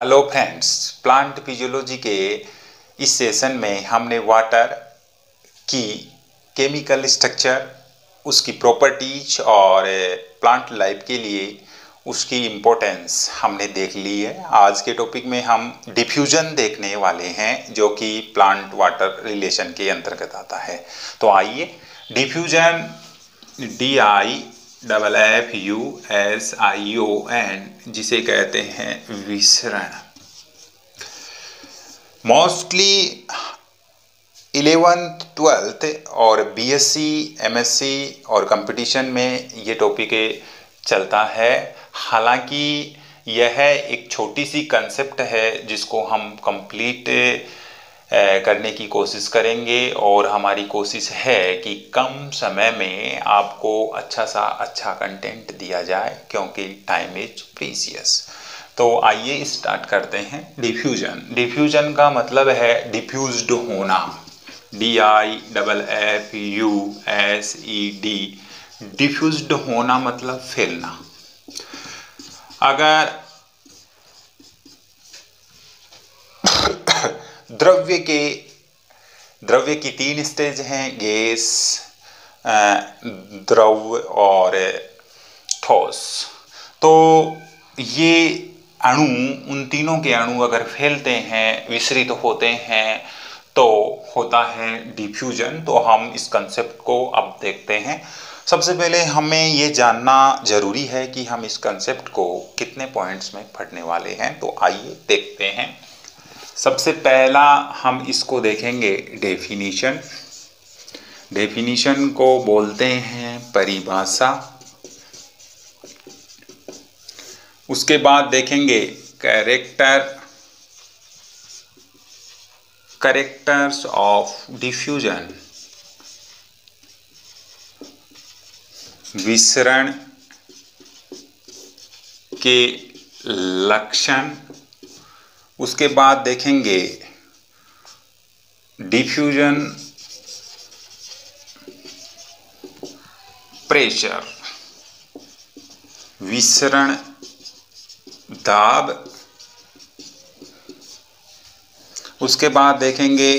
Hello friends, plant physiology के इस session में हमने वाटर की केमिकल स्ट्रक्चर, उसकी प्रॉपर्टीज और प्लांट लाइफ के लिए उसकी इम्पोर्टेंस हमने देख ली है। आज के टॉपिक में हम डिफ्यूजन देखने वाले हैं, जो कि प्लांट वाटर रिलेशन के अंतर्गत आता है। तो आइए, डिफ्यूजन DIFFUSION जिसे कहते हैं विसरण। मोस्टली 11th 12th और BSc MSc और कंपटीशन में ये टॉपिक चलता है। हालांकि यह एक छोटी सी कंसेप्ट है जिसको हम कंप्लीट करने की कोशिश करेंगे, और हमारी कोशिश है कि कम समय में आपको अच्छा कंटेंट दिया जाए, क्योंकि टाइम इज प्रीशियस। तो आइए स्टार्ट करते हैं। डिफ्यूजन का मतलब है डिफ्यूज्ड होना, DIFFUSED। डिफ्यूज्ड होना मतलब फैलना। अगर द्रव्य की 3 स्टेज हैं, गैस, द्रव और ठोस। तो ये अणु, उन तीनों के अणु अगर फैलते हैं, विसरित होते हैं, तो होता है डिफ्यूजन। तो हम इस कंसेप्ट को अब देखते हैं। सबसे पहले हमें ये जानना जरूरी है कि हम इस कंसेप्ट को कितने पॉइंट्स में पढ़ने वाले हैं। तो आइए देखते हैं। सबसे पहला हम इसको देखेंगे डेफिनेशन। डेफिनेशन को बोलते हैं परिभाषा। उसके बाद देखेंगे कैरेक्टर्स ऑफ डिफ्यूजन, विसरण के लक्षण। उसके बाद देखेंगे डिफ्यूजन प्रेशर, विसरण दाब। उसके बाद देखेंगे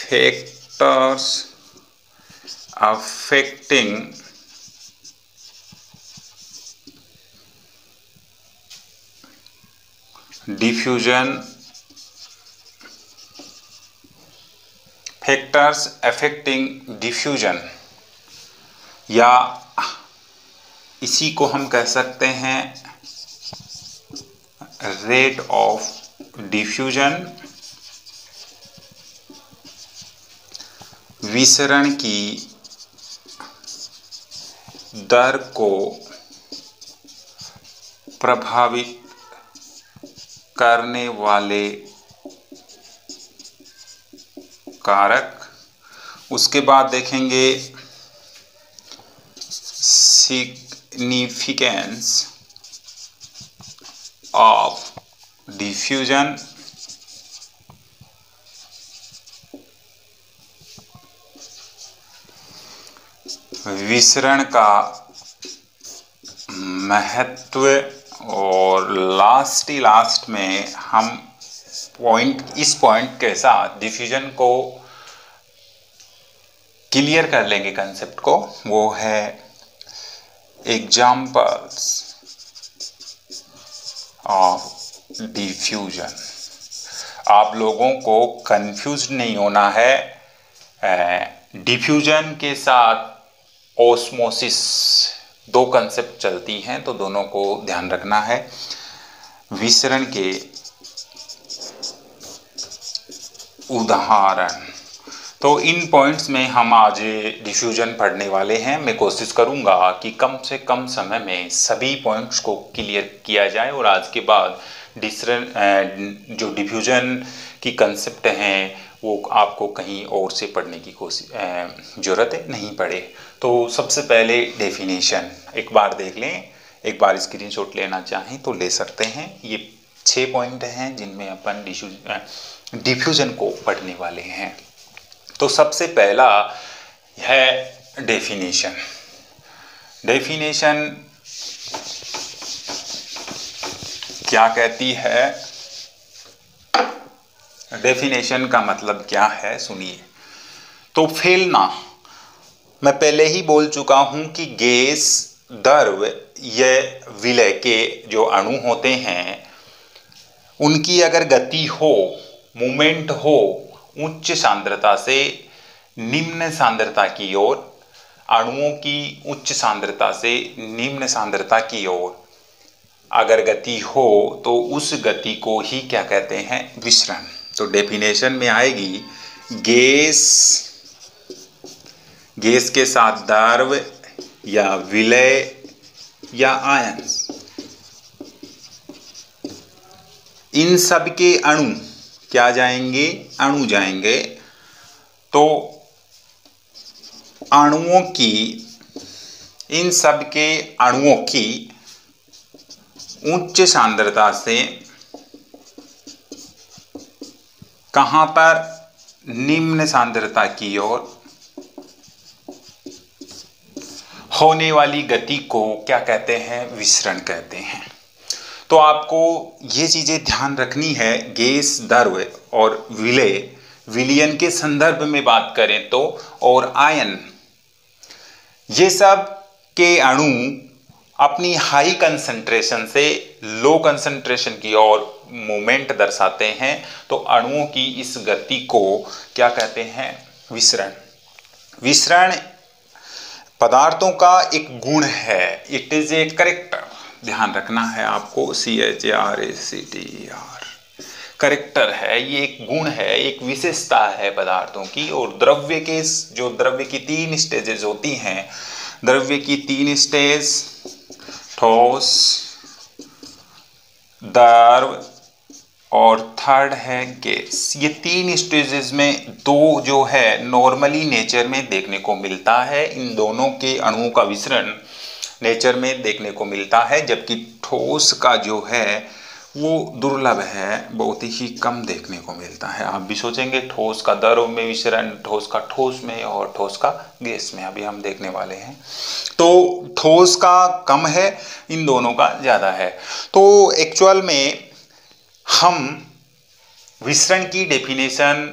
factors affecting diffusion, factors affecting diffusion, या इसी को हम कह सकते हैं रेट ऑफ डिफ्यूजन। विसरण की दर को प्रभावित करने वाले कारक। उसके बाद देखेंगे सिग्निफिकेंस ऑफ डिफ्यूजन। विसरण का महत्व। और लास्ट में हम इस पॉइंट के साथ डिफ्यूजन को क्लियर कर लेंगे कंसेप्ट को। वो है एग्जाम्पल्स ऑफ डिफ्यूजन। आप लोगों को कंफ्यूज नहीं होना है। डिफ्यूजन के साथ ओस्मोसिस, 2 कंसेप्ट चलती हैं, तो दोनों को ध्यान रखना है। विसरण के उदाहरण। तो इन पॉइंट्स में हम आज डिफ्यूजन पढ़ने वाले हैं। मैं कोशिश करूंगा कि कम से कम समय में सभी पॉइंट्स को क्लियर किया जाए, और आज के बाद जो डिफ्यूजन की कंसेप्ट हैं वो आपको कहीं और से पढ़ने की ज़रूरत नहीं पड़े। तो सबसे पहले डेफिनेशन एक बार देख लें। एक बार स्क्रीनशॉट लेना चाहें तो ले सकते हैं। ये 6 पॉइंट हैं जिनमें अपन डिफ्यूजन को पढ़ने वाले हैं। तो सबसे पहला है डेफिनेशन। डेफिनेशन क्या कहती है, डेफिनेशन का मतलब क्या है सुनिए। तो फैलना, मैं पहले ही बोल चुका हूं कि गैस, द्रव या विलय के जो अणु होते हैं उनकी अगर गति हो, मूवमेंट हो उच्च सांद्रता से निम्न सांद्रता की ओर, अणुओं की उच्च सांद्रता से निम्न सांद्रता की ओर अगर गति हो तो उस गति को ही क्या कहते हैं, विसरण। तो डेफिनेशन में आएगी गैस, गैस के साथ द्रव या विलय या आयन, इन सब के अणु क्या जाएंगे, अणु जाएंगे। तो अणुओं की, इन सब के अणुओं की उच्च सांद्रता से कहां पर, निम्न सांद्रता की ओर होने वाली गति को क्या कहते हैं, विसरण कहते हैं। तो आपको ये चीजें ध्यान रखनी है। गैस, द्रव और विलय, विलयन के संदर्भ में बात करें तो, और आयन, ये सब के अणु अपनी हाई कंसंट्रेशन से लो कंसंट्रेशन की ओर मूवमेंट दर्शाते हैं। तो अणुओं की इस गति को क्या कहते हैं, विसरण। विसरण पदार्थों का एक गुण है, इट इज ए करेक्टर, ध्यान रखना है आपको, CHRACTER, करेक्टर है, ये एक गुण है, एक विशेषता है पदार्थों की। और द्रव्य के, जो द्रव्य की 3 स्टेजेस होती हैं, द्रव्य की 3 स्टेज, ठोस, द्रव और थर्ड है गैस। ये 3 स्टेजेस में 2 जो है नॉर्मली नेचर में देखने को मिलता है, इन दोनों के अणुओं का विसरण नेचर में देखने को मिलता है, जबकि ठोस का जो है वो दुर्लभ है, बहुत ही कम देखने को मिलता है। आप भी सोचेंगे ठोस का द्रव में विसरण, ठोस का ठोस में और ठोस का गैस में, अभी हम देखने वाले हैं। तो ठोस का कम है, इन दोनों का ज़्यादा है। तो एक्चुअल में हम विसरण की डेफिनेशन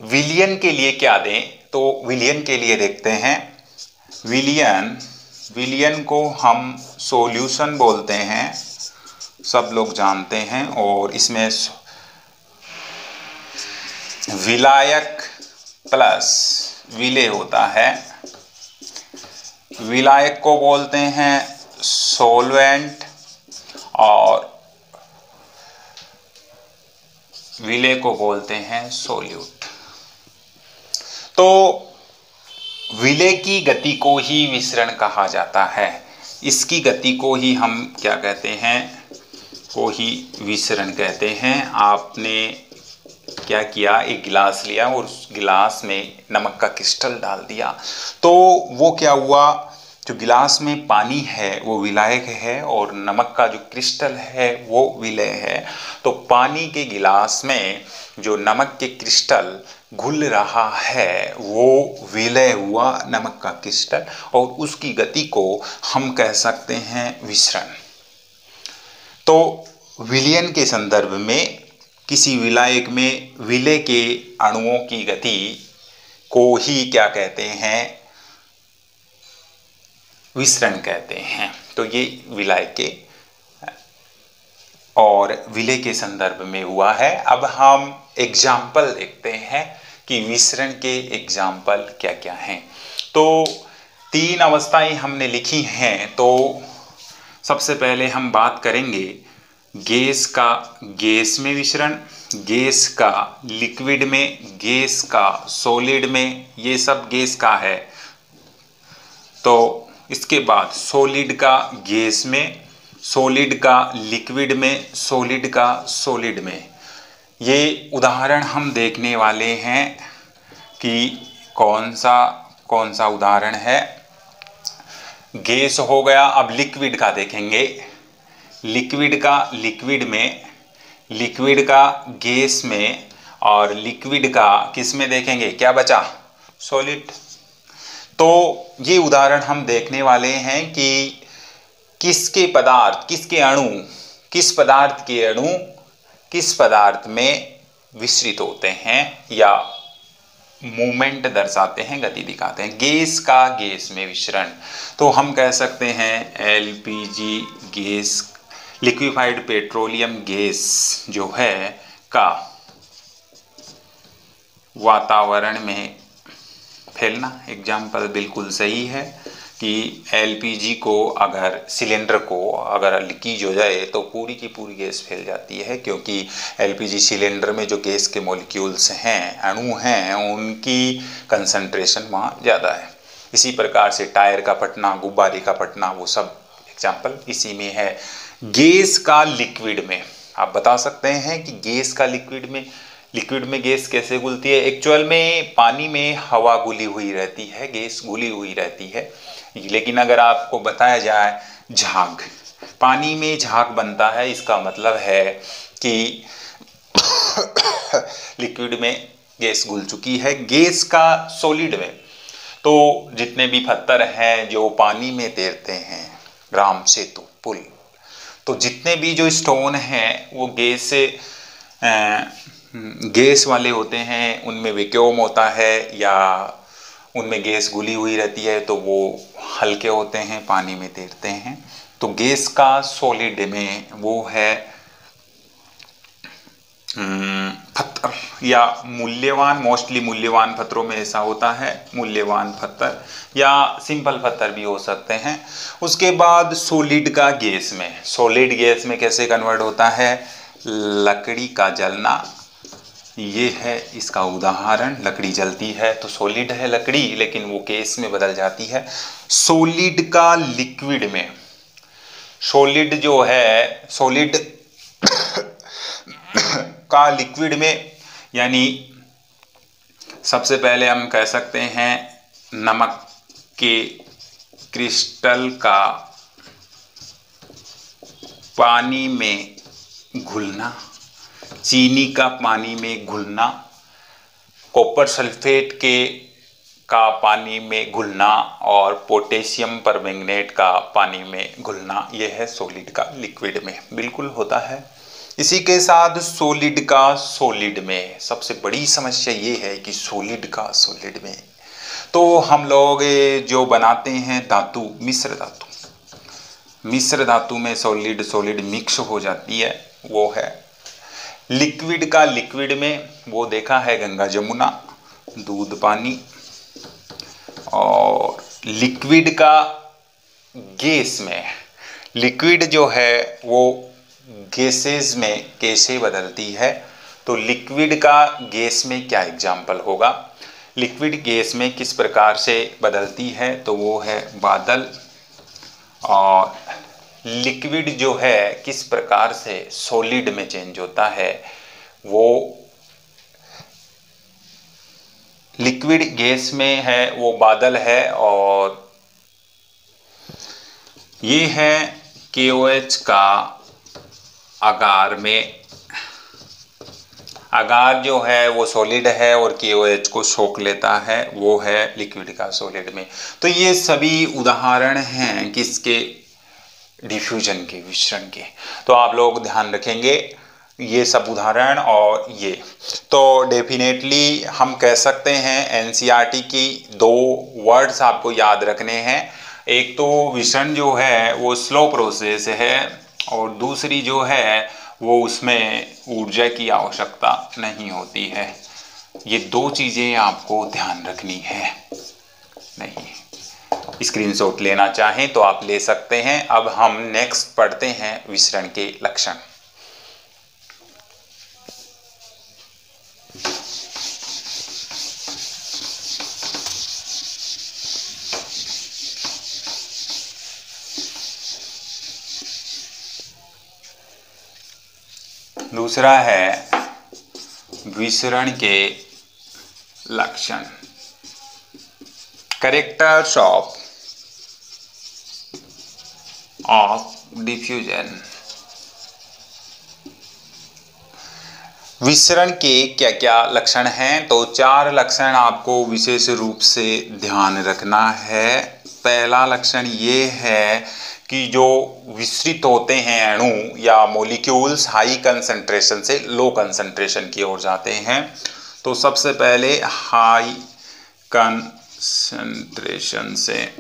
विलयन के लिए क्या दें, तो विलयन के लिए देखते हैं। विलयन, विलयन को हम सॉल्यूशन बोलते हैं, सब लोग जानते हैं। और इसमें विलायक प्लस विलय होता है। विलायक को बोलते हैं सॉल्वेंट और विलय को बोलते हैं सोल्यूट। तो विलय की गति को ही विसरण कहा जाता है, इसकी गति को ही हम क्या कहते हैं, को ही विसरण कहते हैं। आपने क्या किया, एक गिलास लिया और उस गिलास में नमक का क्रिस्टल डाल दिया, तो वो क्या हुआ, जो गिलास में पानी है वो विलायक है और नमक का जो क्रिस्टल है वो विलय है। तो पानी के गिलास में जो नमक के क्रिस्टल घुल रहा है वो विलय हुआ नमक का क्रिस्टल, और उसकी गति को हम कह सकते हैं विसरण। तो विलयन के संदर्भ में किसी विलायक में विलय के अणुओं की गति को ही क्या कहते हैं, विसरण कहते हैं। तो ये विलायक के और विलय के संदर्भ में हुआ है। अब हम एग्जाम्पल देखते हैं कि विसरण के एग्जाम्पल क्या क्या हैं। तो 3 अवस्थाएं हमने लिखी हैं। तो सबसे पहले हम बात करेंगे गैस का गैस में विसरण, गैस का लिक्विड में, गैस का सॉलिड में, ये सब गैस का है। तो इसके बाद सॉलिड का गैस में, सॉलिड का लिक्विड में, सॉलिड का सॉलिड में। ये उदाहरण हम देखने वाले हैं कि कौन सा उदाहरण है। गैस हो गया, अब लिक्विड का देखेंगे। लिक्विड का लिक्विड में, लिक्विड का गैस में, और लिक्विड का किस में देखेंगे, क्या बचा, सॉलिड। तो ये उदाहरण हम देखने वाले हैं कि किसके पदार्थ, किसके अणु किस पदार्थ के अणु किस पदार्थ में विसरित होते हैं या मूवमेंट दर्शाते हैं, गति दिखाते हैं। गैस का गैस में विसरण, तो हम कह सकते हैं LPG gas, liquefied petroleum gas जो है का वातावरण में फैलना। एग्जाम्पल बिल्कुल सही है कि एलपीजी को अगर सिलेंडर को अगर लीकेज हो जाए तो पूरी की पूरी गैस फैल जाती है, क्योंकि एलपीजी सिलेंडर में जो गैस के मॉलिक्यूल्स हैं, अणु हैं, उनकी कंसंट्रेशन वहाँ ज़्यादा है। इसी प्रकार से टायर का फटना, गुब्बारे का फटना, वो सब एग्जाम्पल इसी में है। गैस का लिक्विड में, आप बता सकते हैं कि गैस का लिक्विड में गैस कैसे घुलती है। एक्चुअल में पानी में हवा घुली हुई रहती है, गैस घुली हुई रहती है, लेकिन अगर आपको बताया जाए झाग, पानी में झाग बनता है, इसका मतलब है कि लिक्विड में गैस घुल चुकी है। गैस का सॉलिड में, तो जितने भी पत्थर हैं जो पानी में तैरते हैं, राम सेतु पुल, तो जितने भी जो स्टोन हैं वो गैस वाले होते हैं, उनमें वैक्यूम होता है या उनमें गैस घुली हुई रहती है, तो वो हल्के होते हैं, पानी में तैरते हैं। तो गैस का सॉलिड में वो है पत्थर या मूल्यवान, मोस्टली मूल्यवान पत्थरों में ऐसा होता है, मूल्यवान पत्थर या सिंपल पत्थर भी हो सकते हैं। उसके बाद सॉलिड का गैस में, सॉलिड गैस में कैसे कन्वर्ट होता है, लकड़ी का जलना, ये है इसका उदाहरण। लकड़ी जलती है तो सॉलिड है लकड़ी, लेकिन वो गैस में बदल जाती है। सॉलिड का लिक्विड में, सॉलिड जो है, सॉलिड का लिक्विड में, यानी सबसे पहले हम कह सकते हैं नमक के क्रिस्टल का पानी में घुलना, चीनी का पानी में घुलना, कॉपर सल्फेट का पानी में घुलना और पोटेशियम परमैंगनेट का पानी में घुलना, यह है सॉलिड का लिक्विड में, बिल्कुल होता है। इसी के साथ सॉलिड का सॉलिड में सबसे बड़ी समस्या ये है कि सॉलिड का सॉलिड में, तो हम लोग जो बनाते हैं धातु, मिश्र धातु में सॉलिड मिक्स हो जाती है, वो है। लिक्विड का लिक्विड में वो देखा है गंगा जमुना, दूध पानी। और लिक्विड का गैस में, लिक्विड जो है वो गैसेस में कैसे बदलती है, तो लिक्विड का गैस में क्या एग्जाम्पल होगा, लिक्विड गैस में किस प्रकार से बदलती है, तो वो है बादल। और लिक्विड जो है किस प्रकार से सॉलिड में चेंज होता है, वो लिक्विड गैस में है वो बादल है। और ये है KOH का अगार में, अगार जो है वो सॉलिड है और KOH को सोख लेता है, वो है लिक्विड का सॉलिड में। तो ये सभी उदाहरण हैं किसके, डिफ्यूजन के, विसरण के। तो आप लोग ध्यान रखेंगे ये सब उदाहरण। और ये तो डेफिनेटली हम कह सकते हैं NCERT की 2 वर्ड्स आपको याद रखने हैं। एक तो विसरण जो है वो स्लो प्रोसेस है, और दूसरी जो है वो उसमें ऊर्जा की आवश्यकता नहीं होती है। ये 2 चीज़ें आपको ध्यान रखनी है। नहीं, स्क्रीनशॉट लेना चाहें तो आप ले सकते हैं। अब हम नेक्स्ट पढ़ते हैं विसरण के लक्षण। दूसरा है विसरण के लक्षण, कैरेक्टर्स ऑफ डिफ्यूजन। विसरण के क्या क्या लक्षण हैं, तो 4 लक्षण आपको विशेष रूप से ध्यान रखना है। पहला लक्षण ये है कि जो विस्तृत होते हैं अणु या मॉलिक्यूल्स हाई कंसंट्रेशन से लो कंसंट्रेशन की ओर जाते हैं। तो सबसे पहले हाई कंसंट्रेशन से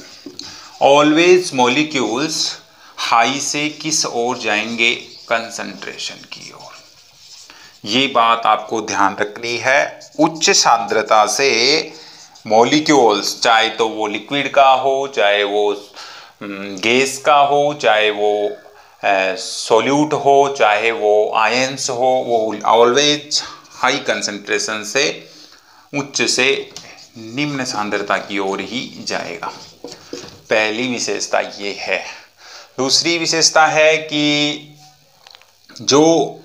ऑलवेज मॉलिक्यूल्स हाई से किस ओर जाएंगे? कंसंट्रेशन की ओर। ये बात आपको ध्यान रखनी है। उच्च सांद्रता से मॉलिक्यूल्स, चाहे तो वो लिक्विड का हो, चाहे वो गैस का हो, चाहे वो सॉल्यूट हो, चाहे वो आयंस हो, वो ऑलवेज हाई कंसंट्रेशन से उच्च से निम्न सांद्रता की ओर ही जाएगा। पहली विशेषता ये है। दूसरी विशेषता है कि जो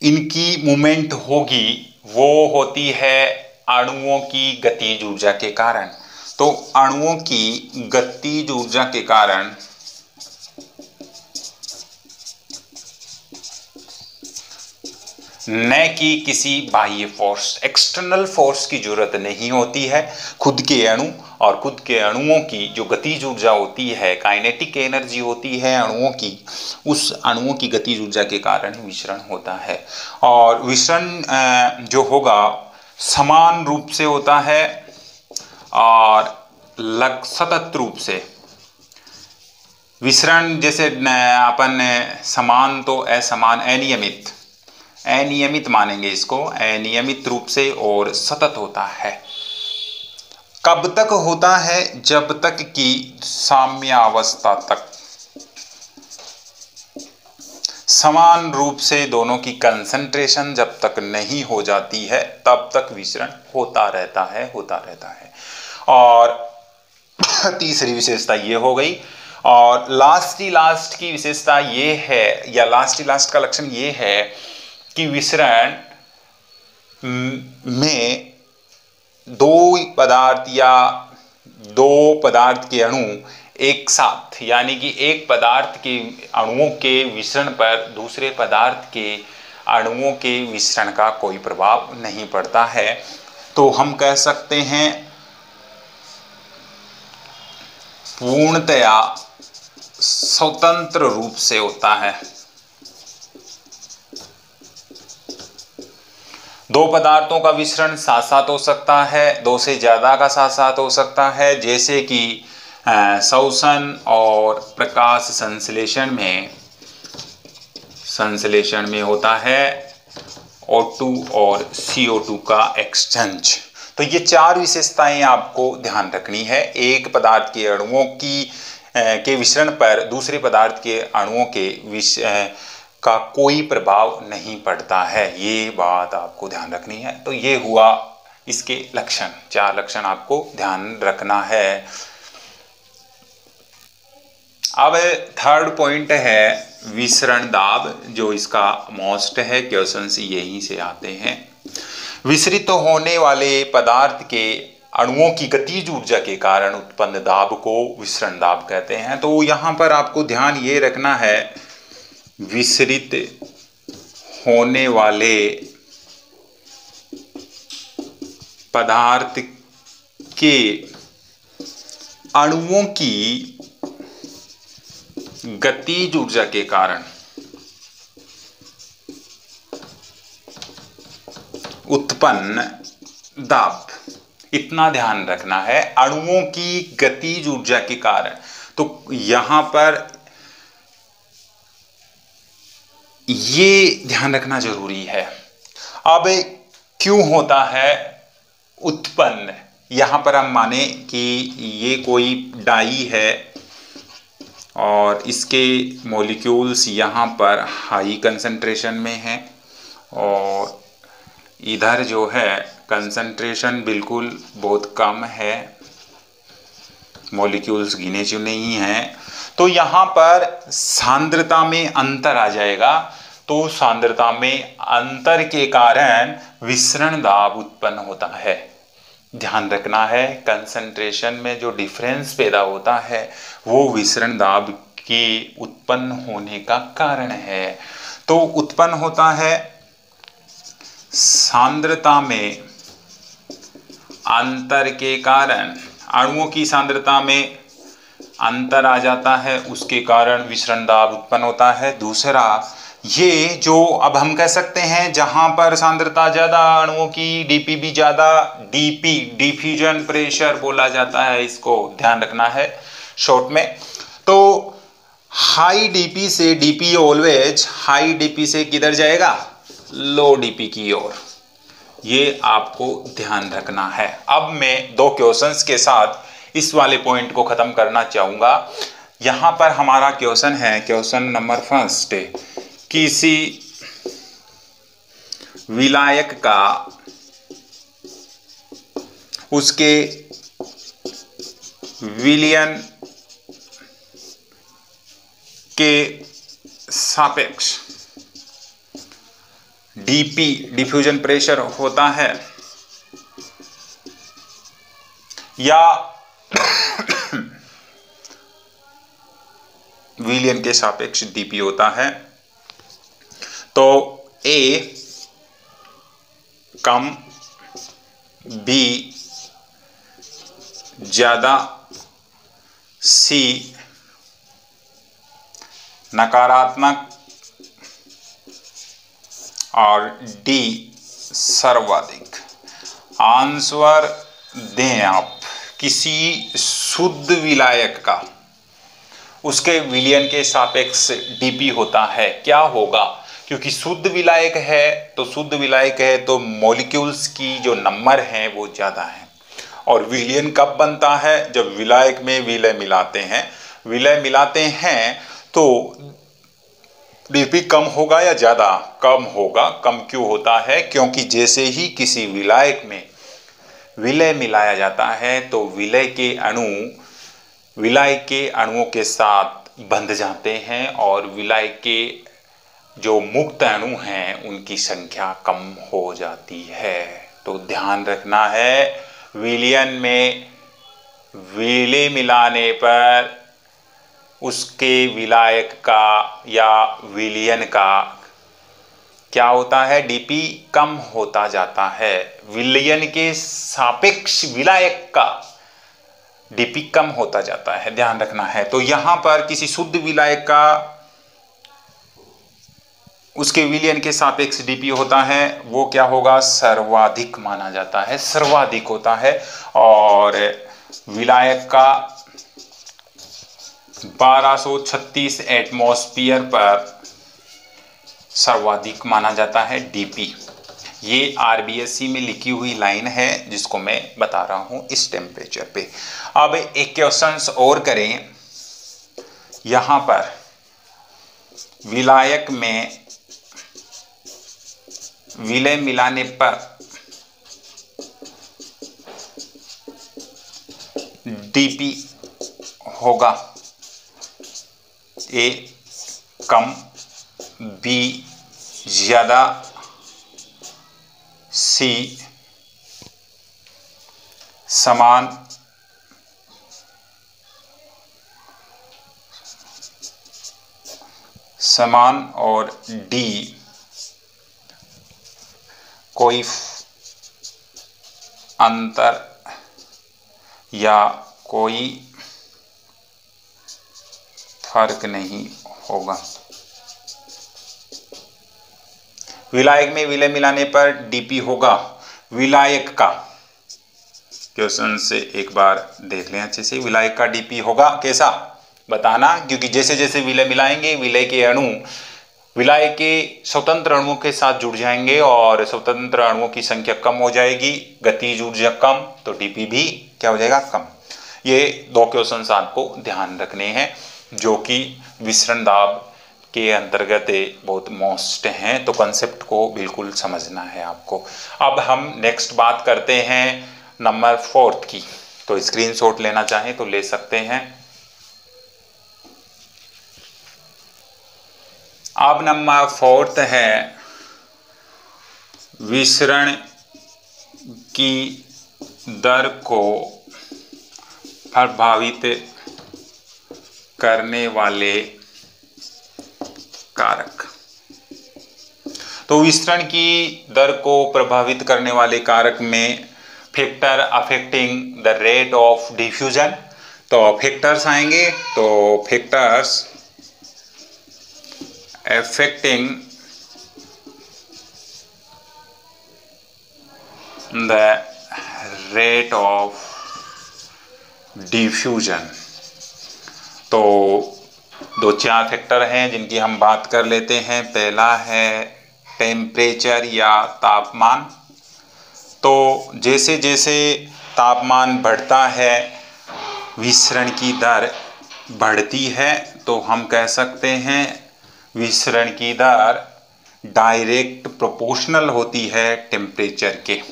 इनकी मूवमेंट होगी वो होती है अणुओं की गतिज ऊर्जा के कारण। तो अणुओं की गतिज ऊर्जा के कारण न कि किसी बाह्य फोर्स, एक्सटर्नल फोर्स की जरूरत नहीं होती है। खुद के अणु और खुद के अणुओं की जो गतिज ऊर्जा होती है, काइनेटिक एनर्जी होती है अणुओं की, उस अणुओं की गतिज ऊर्जा के कारण विसरण होता है। और विसरण जो होगा समान रूप से होता है और सतत रूप से। विसरण जैसे अपन समान तो असमान, अनियमित मानेंगे इसको, अनियमित रूप से और सतत होता है। कब तक होता है? जब तक कि साम्यावस्था तक समान रूप से दोनों की कंसंट्रेशन जब तक नहीं हो जाती है तब तक विसरण होता रहता है। और तीसरी विशेषता ये हो गई। और लास्ट की विशेषता ये है, या लास्ट का लक्षण ये है कि विसरण में दो पदार्थ या दो पदार्थ के अणु एक साथ, यानी कि एक पदार्थ के अणुओं के विसरण पर दूसरे पदार्थ के अणुओं के विसरण का कोई प्रभाव नहीं पड़ता है। तो हम कह सकते हैं पूर्णतया स्वतंत्र रूप से होता है। दो पदार्थों का विसरण साथ साथ हो सकता है, दो से ज्यादा का साथ साथ हो सकता है, जैसे कि श्वसन और प्रकाश संश्लेषण में होता है O2 और CO2 का एक्सचेंज। तो ये चार विशेषताएं आपको ध्यान रखनी है। एक पदार्थ के अणुओं के विसरण पर दूसरे पदार्थ के अणुओं के का कोई प्रभाव नहीं पड़ता है, ये बात आपको ध्यान रखनी है। तो ये हुआ इसके लक्षण, चार लक्षण आपको ध्यान रखना है। अब थर्ड पॉइंट है विसरण दाब, जो इसका मोस्ट है, क्वेश्चंस यहीं से आते हैं। विसरित होने वाले पदार्थ के अणुओं की गतिज ऊर्जा के कारण उत्पन्न दाब को विसरण दाब कहते हैं। तो यहाँ पर आपको ध्यान ये रखना है, विसरित होने वाले पदार्थ के अणुओं की गतिज ऊर्जा के कारण उत्पन्न दाब, इतना ध्यान रखना है, अणुओं की गतिज ऊर्जा के कारण। तो यहां पर ये ध्यान रखना जरूरी है। अब क्यों होता है उत्पन्न? यहां पर हम माने कि ये कोई डाई है और इसके मॉलिक्यूल्स यहाँ पर हाई कंसंट्रेशन में हैं और इधर जो है कंसंट्रेशन बिल्कुल बहुत कम है, मॉलिक्यूल्स गिने चुने ही हैं। तो यहाँ पर सांद्रता में अंतर आ जाएगा। तो सांद्रता में अंतर के कारण विसरण दाब उत्पन्न होता है। ध्यान रखना है, कंसंट्रेशन में जो डिफरेंस पैदा होता है वो विसरण दाब के उत्पन्न होने का कारण है। तो उत्पन्न होता है सांद्रता में अंतर के कारण, अणुओं की सांद्रता में अंतर आ जाता है, उसके कारण विसरण दाब उत्पन्न होता है। दूसरा, ये जो अब हम कह सकते हैं जहां पर सांद्रता ज्यादा अणुओं की, डीपी भी ज्यादा, डीपी डिफ्यूजन प्रेशर बोला जाता है, इसको ध्यान रखना है शॉर्ट में। तो हाई डीपी से, डीपी ऑलवेज हाई डीपी से किधर जाएगा, लो डीपी की ओर, ये आपको ध्यान रखना है। अब मैं दो क्वेश्चंस के साथ इस वाले पॉइंट को खत्म करना चाहूंगा। यहां पर हमारा क्वेश्चन है, क्वेश्चन नंबर फर्स्ट, किसी विलायक का उसके विलयन के सापेक्ष डीपी डिफ्यूजन प्रेशर होता है या विलयन के सापेक्ष डीपी होता है, तो ए कम, बी ज्यादा, सी नकारात्मक और डी सर्वाधिक। आंसर दें आप। किसी शुद्ध विलायक का उसके विलयन के सापेक्ष डीपी होता है, क्या होगा, क्योंकि शुद्ध विलायक है, तो शुद्ध विलायक है तो मॉलिक्यूल्स की जो नंबर है वो ज्यादा है। और विलयन कब बनता है, जब विलायक में विलय मिलाते हैं। विलय मिलाते हैं तो डीपी कम होगा या ज्यादा, कम होगा। कम क्यों होता है, क्योंकि जैसे ही किसी विलायक में विलय मिलाया जाता है तो विलय के अणुओं के साथ बंध जाते हैं और विलय के जो मुक्त अणु हैं उनकी संख्या कम हो जाती है। तो ध्यान रखना है, विलयन में विलय मिलाने पर उसके विलायक का या विलयन का क्या होता है, डीपी कम होता जाता है। विलयन के सापेक्ष विलायक का डीपी कम होता जाता है, ध्यान रखना है। तो यहां पर किसी शुद्ध विलायक का उसके विलयन के सापेक्ष डीपी होता है, वो क्या होगा, सर्वाधिक माना जाता है, सर्वाधिक होता है। और विलायक का 1236 एटमॉस्फेयर पर सर्वाधिक माना जाता है डीपी। ये आरबीएससी में लिखी हुई लाइन है जिसको मैं बता रहा हूं इस टेम्परेचर पे। अब एक क्वेश्चन और करें। यहां पर विलायक में विलय मिलाने पर डीपी होगा ए कम, बी ज्यादा, सी समान, और डी कोई अंतर या कोई फर्क नहीं होगा। विलायक में विलय मिलाने पर डीपी होगा विलायक का, क्वेश्चन से एक बार देख लें अच्छे से। विलायक का डीपी होगा कैसा बताना, क्योंकि जैसे जैसे विलय मिलाएंगे विलय के अणु विलायक के स्वतंत्र अणुओं के साथ जुड़ जाएंगे और स्वतंत्र अणुओं की संख्या कम हो जाएगी, गतिज ऊर्जा कम, तो डीपी भी क्या हो जाएगा, कम। ये दो क्वेश्चन आपको ध्यान रखने हैं जो कि विसरण दाब के अंतर्गत बहुत मोस्ट हैं, तो कंसेप्ट को बिल्कुल समझना है आपको। अब हम नेक्स्ट बात करते हैं नंबर 4 की, तो स्क्रीनशॉट लेना चाहें तो ले सकते हैं। अब नंबर 4 है विसरण की दर को प्रभावित करने वाले कारक। तो विसरण की दर को प्रभावित करने वाले कारक में factor affecting the rate of diffusion, तो फैक्टर्स आएंगे, तो factors affecting the rate of diffusion। तो दो चार फैक्टर हैं जिनकी हम बात कर लेते हैं। पहला है टेम्परेचर या तापमान। तो जैसे जैसे तापमान बढ़ता है विसरण की दर बढ़ती है, तो हम कह सकते हैं विसरण की दर डायरेक्ट प्रोपोर्शनल होती है टेम्परेचर के।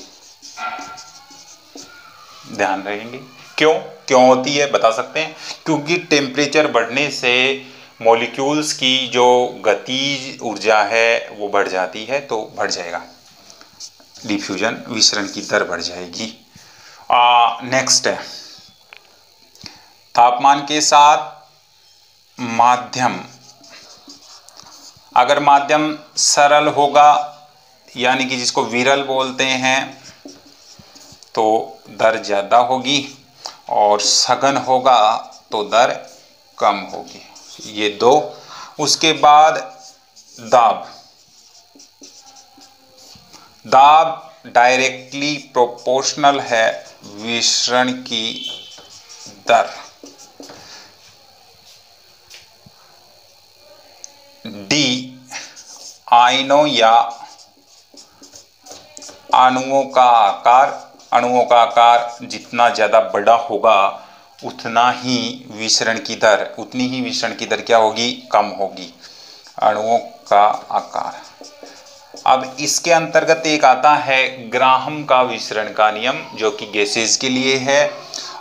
ध्यान रखेंगे क्यों क्यों होती है, बता सकते हैं। क्योंकि टेम्परेचर बढ़ने से मॉलिक्यूल्स की जो गतिज ऊर्जा है वो बढ़ जाती है, तो बढ़ जाएगा डिफ्यूजन, विसरण की दर बढ़ जाएगी। नेक्स्ट है तापमान के साथ माध्यम। अगर माध्यम सरल होगा यानी कि जिसको विरल बोलते हैं तो दर ज़्यादा होगी, और सघन होगा तो दर कम होगी। ये दो। उसके बाद दाब। दाब डायरेक्टली प्रोपोर्शनल है विसरण की दर। डी आयनों या अणुओं का आकार। अणुओं का आकार जितना ज़्यादा बड़ा होगा उतना ही विसरण की दर, उतनी ही विसरण की दर क्या होगी, कम होगी। अणुओं का आकार। अब इसके अंतर्गत एक आता है ग्राहम का विसरण का नियम, जो कि गैसेस के लिए है,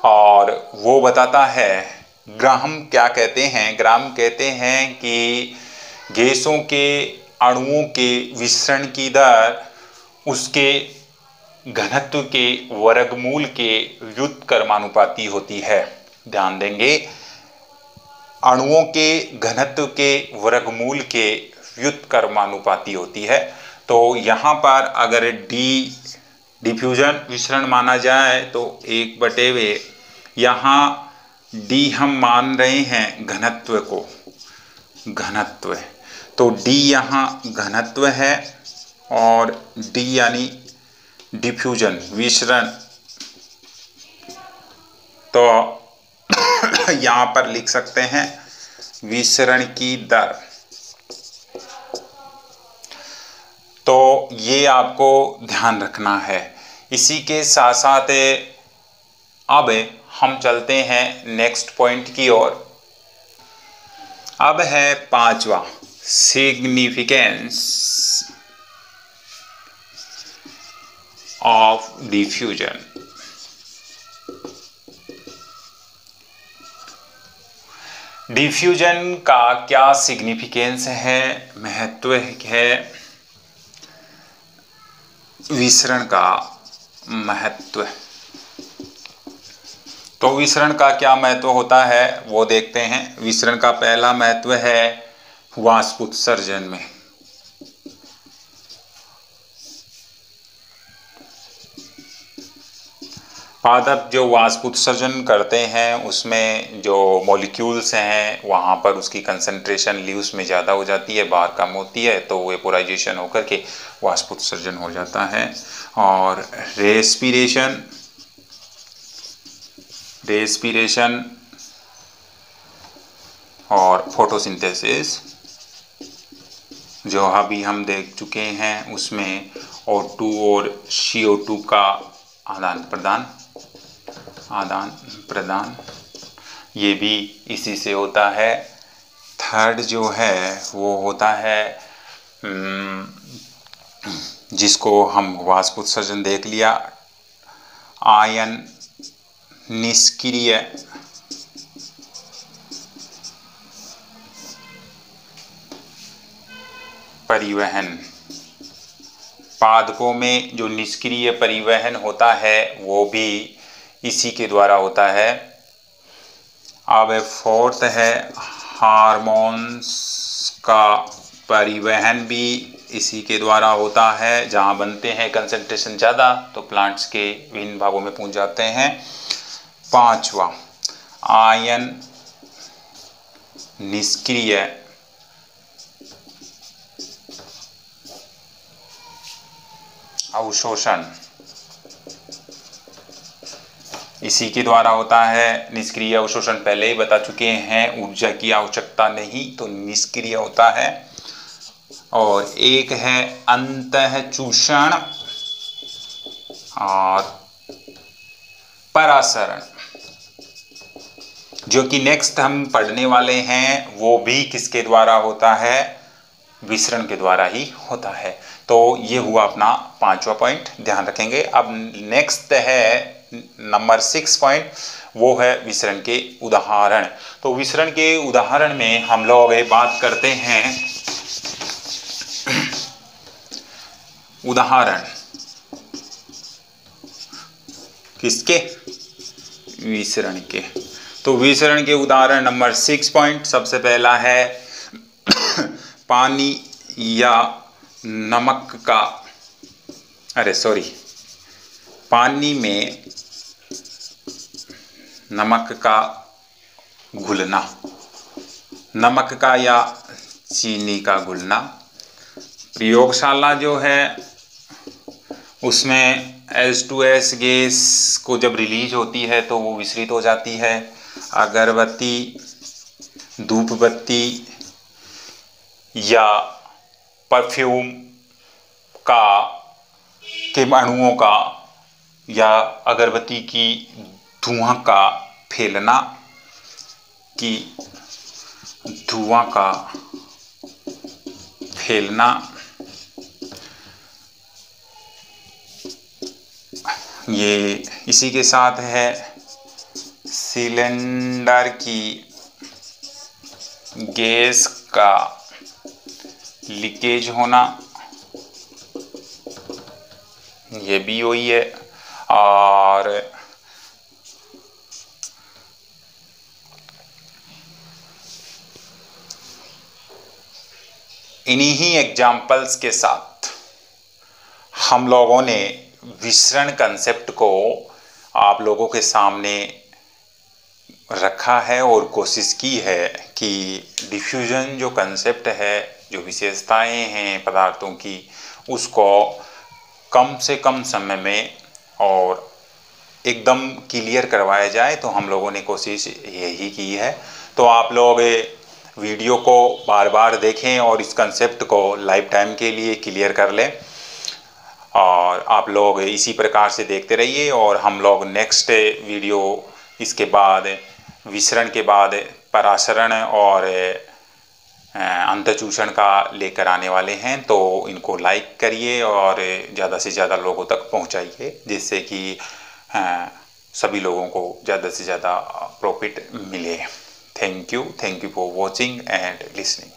और वो बताता है ग्राहम क्या कहते हैं। ग्राहम कहते हैं कि गैसों के अणुओं के विसरण की दर उसके घनत्व के वर्गमूल के व्युत्क्रमानुपाती होती है। ध्यान देंगे, अणुओं के घनत्व के वर्गमूल के व्युत्क्रमानुपाती होती है। तो यहाँ पर अगर डी डिफ्यूजन विसरण माना जाए तो 1/वे, यहाँ डी हम मान रहे हैं घनत्व को, घनत्व, तो डी यहाँ घनत्व है और डी यानी डिफ्यूजन विसरण। तो यहाँ पर लिख सकते हैं विसरण की दर। तो ये आपको ध्यान रखना है। इसी के साथ साथ अब हम चलते हैं नेक्स्ट पॉइंट की ओर। अब है पांचवा, सिग्निफिकेंस ऑफ डिफ्यूजन। डिफ्यूजन का क्या सिग्निफिकेंस है, महत्व है, विसरण का महत्व। तो विसरण का क्या महत्व होता है वो देखते हैं। विसरण का पहला महत्व है वाष्प उत्सर्जन में। पादप जो वाष्प उत्सर्जन करते हैं उसमें जो मॉलिक्यूल्स हैं वहाँ पर उसकी कंसंट्रेशन लीव्स में ज़्यादा हो जाती है, बाहर कम होती है, तो वेपोराइजेशन होकर के वाष्प उत्सर्जन हो जाता है। और रेस्पिरेशन और फोटोसिंथेसिस जो अभी हम देख चुके हैं, उसमें O2 और CO2 का आदान प्रदान ये भी इसी से होता है। थर्ड जो है वो होता है जिसको हम वाष्प उत्सर्जन देख लिया, आयन निष्क्रिय परिवहन। पादपों में जो निष्क्रिय परिवहन होता है वो भी इसी के द्वारा होता है। अब फोर्थ है हार्मोन्स का परिवहन भी इसी के द्वारा होता है। जहाँ बनते हैं कंसंट्रेशन ज़्यादा तो प्लांट्स के विभिन्न भागों में पहुँच जाते हैं। पांचवा, आयन निष्क्रिय अवशोषण इसी के द्वारा होता है। निष्क्रिय अवशोषण पहले ही बता चुके हैं, ऊर्जा की आवश्यकता नहीं तो निष्क्रिय होता है। और एक है अंतःचूषण और परासरण, जो कि नेक्स्ट हम पढ़ने वाले हैं, वो भी किसके द्वारा होता है, विसरण के द्वारा ही होता है। तो ये हुआ अपना 5वां पॉइंट, ध्यान रखेंगे। अब नेक्स्ट है नंबर 6 पॉइंट, वो है विसरण के उदाहरण। तो विसरण के उदाहरण में हम लोग बात करते हैं उदाहरण किसके, विसरण के। तो विसरण के उदाहरण नंबर 6 पॉइंट, सबसे पहला है पानी या नमक का, पानी में नमक का घुलना, नमक का या चीनी का घुलना। प्रयोगशाला जो है उसमें H2S गैस को जब रिलीज होती है तो वो विसरित हो जाती है। अगरबत्ती, धूप बत्ती या परफ्यूम के अणुओं का या अगरबत्ती की धुआं का फैलना, ये इसी के साथ है सिलेंडर की गैस का लीकेज होना, ये भी वही है। और इन्हीं ही एग्जाम्पल्स के साथ हम लोगों ने विसरण कंसेप्ट को आप लोगों के सामने रखा है और कोशिश की है कि डिफ्यूजन जो कंसेप्ट है, जो विशेषताएं हैं पदार्थों की, उसको कम से कम समय में और एकदम क्लियर करवाया जाए। तो हम लोगों ने कोशिश यही की है। तो आप लोग वीडियो को बार बार देखें और इस कंसेप्ट को लाइफ टाइम के लिए क्लियर कर लें। और आप लोग इसी प्रकार से देखते रहिए और हम लोग नेक्स्ट वीडियो इसके बाद विसरण के बाद परासरण और अंतःचूषण का लेकर आने वाले हैं। तो इनको लाइक करिए और ज़्यादा से ज़्यादा लोगों तक पहुंचाइए, जिससे कि सभी लोगों को ज़्यादा से ज़्यादा प्रॉफिट मिले। Thank you for watching and listening.